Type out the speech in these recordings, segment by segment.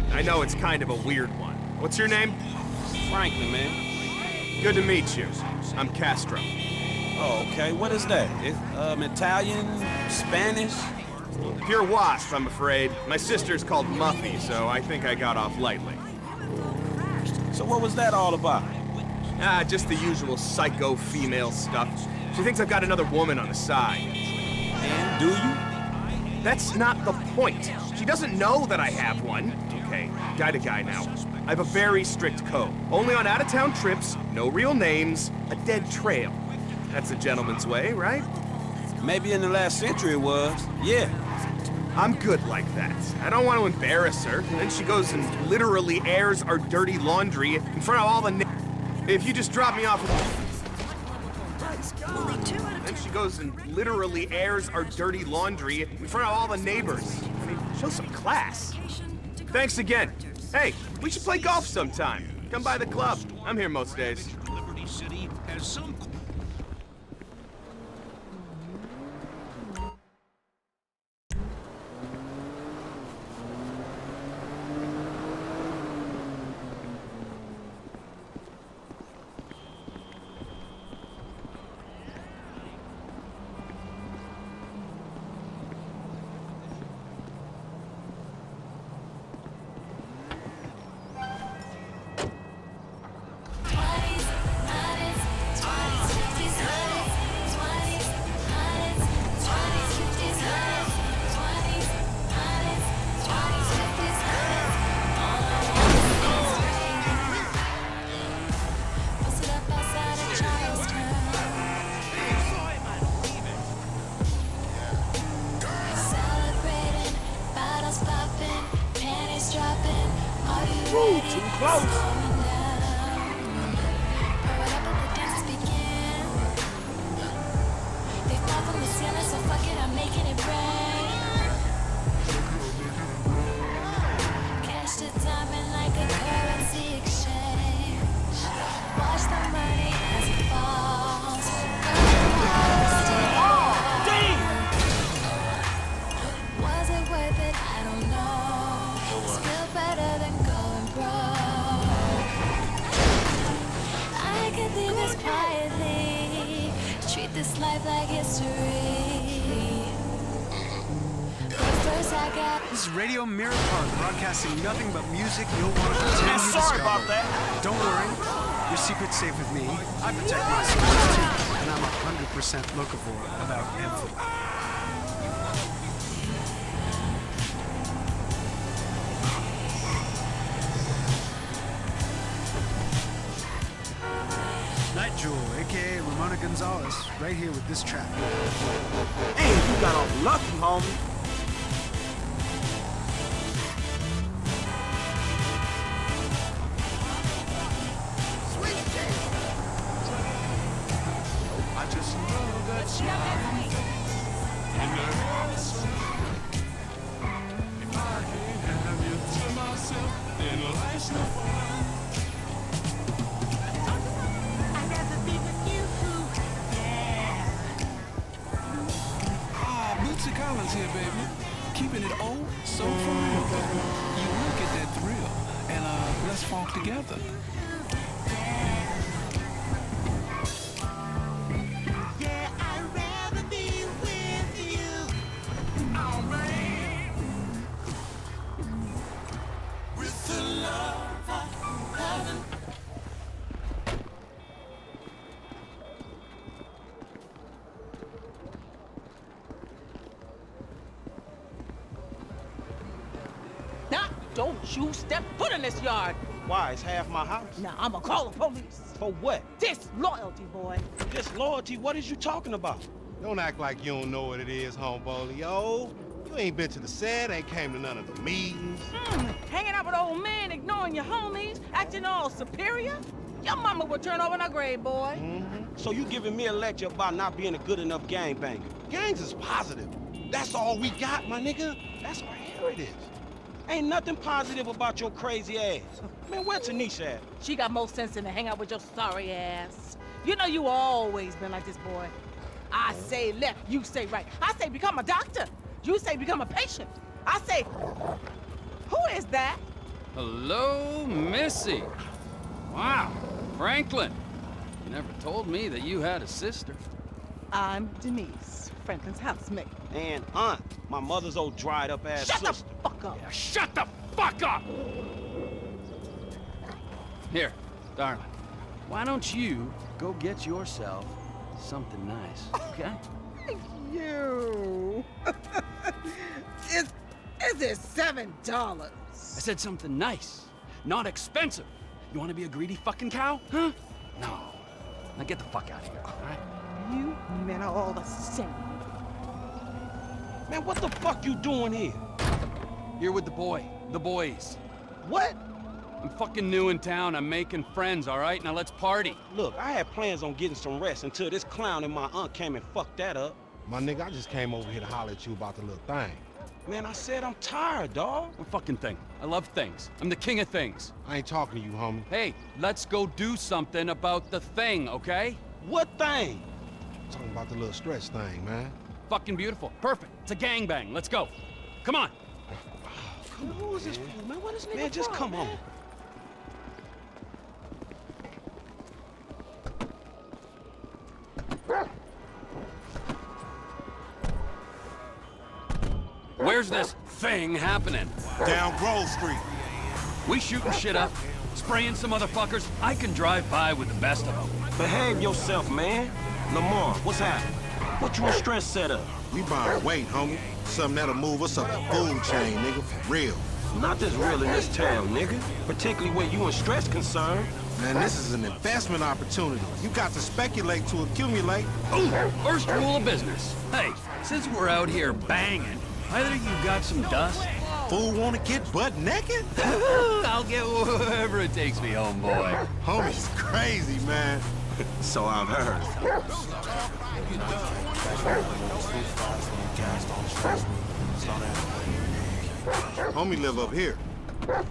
I know it's kind of a weird one. What's your name? Franklin, man. Good to meet you. I'm Castro. Oh, okay. What is that? Italian? Spanish? Pure wasp, I'm afraid. My sister's called Muffy, so I think I got off lightly. So what was that all about? Just the usual psycho female stuff. She thinks I've got another woman on the side. And do you? That's not the point. She doesn't know that I have one. Okay, guy to guy now. I have a very strict code. Only on out-of-town trips, no real names, a dead trail. That's a gentleman's way, right? Maybe in the last century it was. Yeah. I'm good like that. I don't want to embarrass her. And then she goes and literally airs our dirty laundry in front of all the If you just drop me off... Then she goes and literally airs our dirty laundry in front of all the neighbors. I mean, show some class. Thanks again. Hey, we should play golf sometime. Come by the club. I'm here most days. Liberty City has some... Ooh, too close. This life like history. But first I got... This is Radio Mirror Park, broadcasting nothing but music you'll want to continue Man, to sorry discover. about that. Don't worry, your secret's safe with me. I protect my secrets too, and I'm 100% locavore about everything. Night Jewel, a.k.a. Ramona Gonzalez, right here with this track. Hey, you got off lucky, homie. I just know that if I can't have you to myself, then life's no fun. Collins here, baby. Keeping it old, so for real. You will get that thrill, and let's funk together. Yeah, I'd rather be with you. Oh man, with the love of heaven. Don't you step foot in this yard. Why? It's half my house. Now, I'ma call the police. For what? Disloyalty, boy. Disloyalty? What is you talking about? Don't act like you don't know what it is, homeboy. Yo, you ain't been to the set, ain't came to none of the meetings. Hanging out with old men, ignoring your homies, acting all superior? Your mama would turn over in her grave, boy. So you giving me a lecture about not being a good enough gangbanger? Gangs is positive. That's all we got, my nigga. That's our heritage. Ain't nothing positive about your crazy ass. Man, where Tanisha at? She got more sense than to hang out with your sorry ass. You know you always been like this, boy. I say left, you say right. I say become a doctor. You say become a patient. I say, who is that? Hello, Missy. Wow, Franklin. You never told me that you had a sister. I'm Denise, Franklin's housemate. And Aunt, my mother's old dried up ass Shut sister. the fuck up! Yeah, shut the fuck up! Here, darling. Why don't you go get yourself something nice, okay? Thank you. Is it $7? I said something nice, not expensive. You want to be a greedy fucking cow, huh? No. Now get the fuck out of here, all right? You men are all the same. Man, what the fuck you doing here? Here with the boys. What? I'm fucking new in town. I'm making friends, all right? Now let's party. Look, I had plans on getting some rest until this clown and my aunt came and fucked that up. My nigga, I just came over here to holler at you about the little thing. Man, I said I'm tired, dawg. What fucking thing? I love things. I'm the king of things. I ain't talking to you, homie. Hey, let's go do something about the thing, okay? What thing? I'm talking about the little stretch thing, man. Fucking beautiful. Perfect. It's a gangbang. Let's go. Come on. Come on, Who is this fool, man? What is nigga Man, just from, come on. man? Where's this thing happening? Down Grove Street. We shooting shit up, spraying some motherfuckers. I can drive by with the best of them. Behave yourself, man. Lamar, what's happening? What you and Stress set up? We buying weight, homie. Something that'll move us up the food chain, nigga, for real. Not this real in this town, nigga. Particularly where you and Stress concerned. Man, this is an investment opportunity. You got to speculate to accumulate. Ooh, first rule of business. Hey, since we're out here banging, either you got some dust? Fool wanna get butt naked? I'll get wherever it takes me, homeboy. Homie's crazy, man. So I've heard. Homie live up here.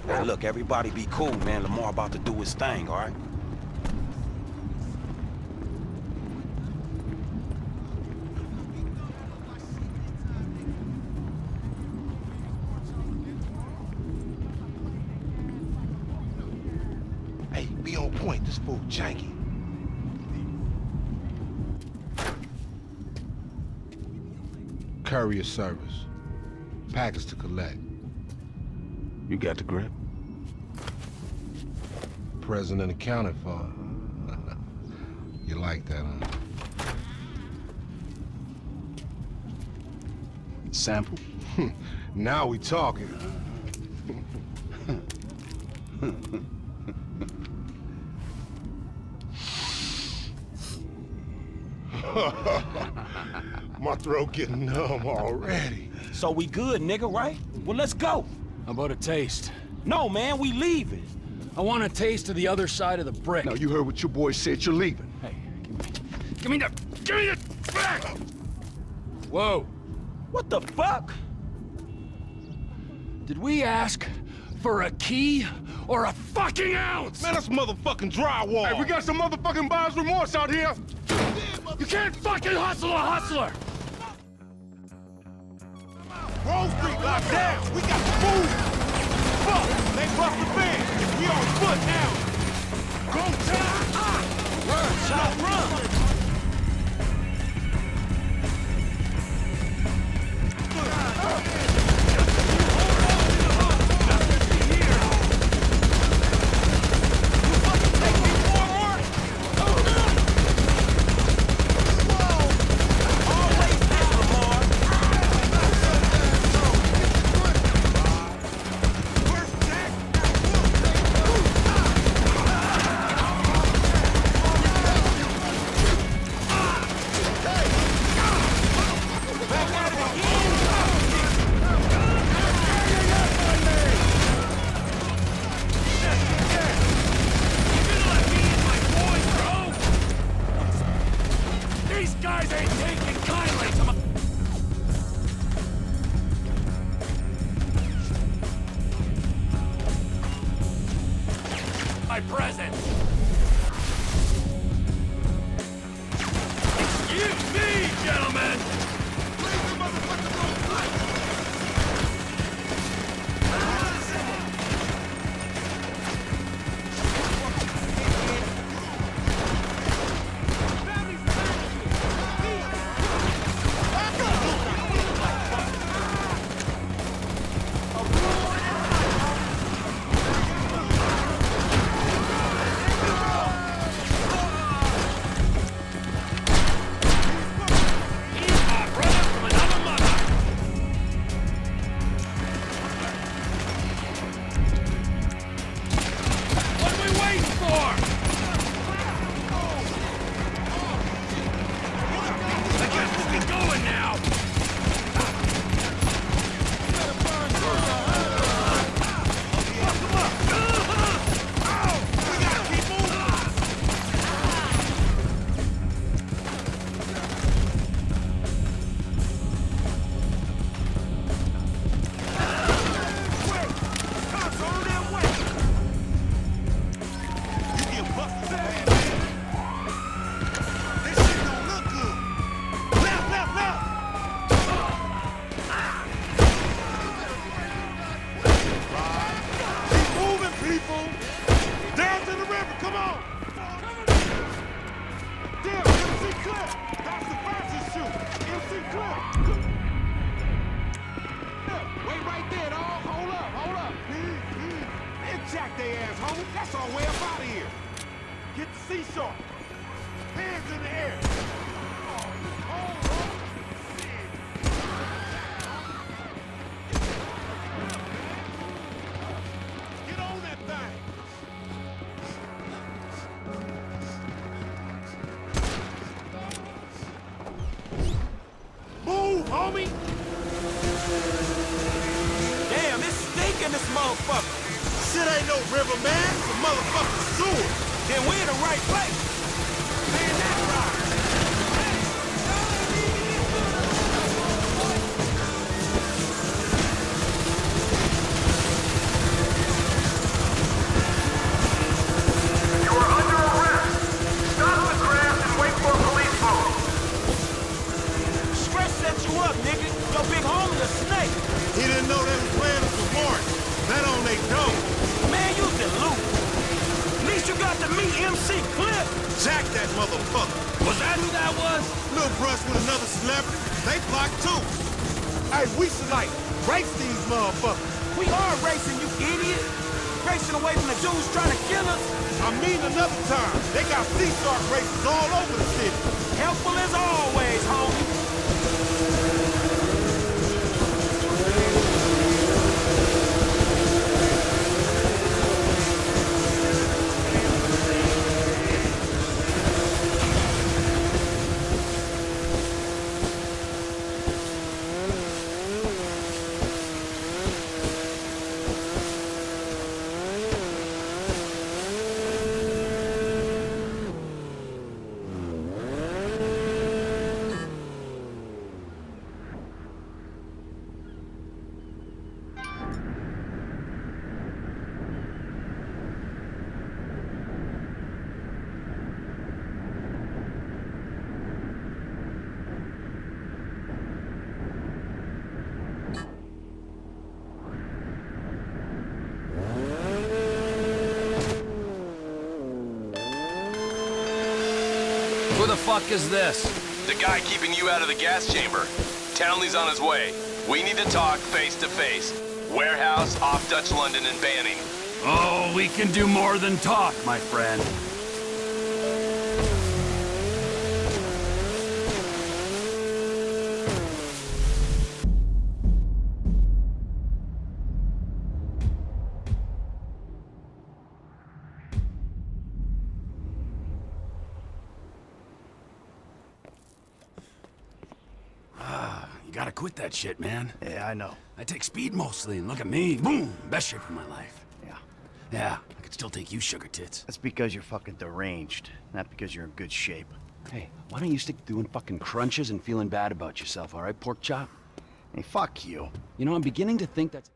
Hey, look, everybody be cool, man. Lamar about to do his thing, all right? Hey, be on point. This fool janky. Courier service. Package to collect. You got the grip? Present and accounted for. You like that, huh? Sample? Now we talking. My throat getting numb already. So we good, nigga, right? Well, let's go. How about a taste? No, man, we leaving. I want a taste of the other side of the brick. Now, you heard what your boy said. You're leaving. Hey, give me the back! Whoa. What the fuck? Did we ask for a key or a fucking ounce? Man, that's motherfucking drywall. Hey, we got some motherfucking buyer's remorse out here. You can't fucking hustle a hustler! Grove Street locked down. We got to move. Fuck, they bust the van. We on foot now. Go time. Run, child, run. My presence! Excuse me, gentlemen! That's our way up out of here. Get the seesaw. Hands in the air. Get on that thing. Move, homie. Damn, it's stinking this motherfucker. Shit ain't no river, man. It's a motherfucking sewer. Then we're in the right place. Man, that ride. You are under arrest. Stop the craft and wait for police vote. Stretch set you up, nigga. Your big homie a snake. He didn't know they was playing us for warrant. That on they dough. Man, you dilute. At least you got to meet MC Cliff. Jack that motherfucker. Was that who that was? Little brush with another celebrity. They blocked too. Hey, we should like race these motherfuckers. We are racing, you idiot. Racing away from the dudes trying to kill us. I mean another time. They got seesaw races all over the city. Helpful as always, homie. Who the fuck is this? The guy keeping you out of the gas chamber. Townley's on his way. We need to talk face to face. Warehouse off Dutch London and Banning. Oh, we can do more than talk, my friend. Gotta quit that shit, man. Yeah, I know. I take speed mostly, and look at me. Boom! Best shape of my life. Yeah. Yeah, I could still take you, sugar tits. That's because you're fucking deranged, not because you're in good shape. Hey, why don't you stick to doing fucking crunches and feeling bad about yourself, all right, pork chop? Hey, fuck you. You know, I'm beginning to think that's...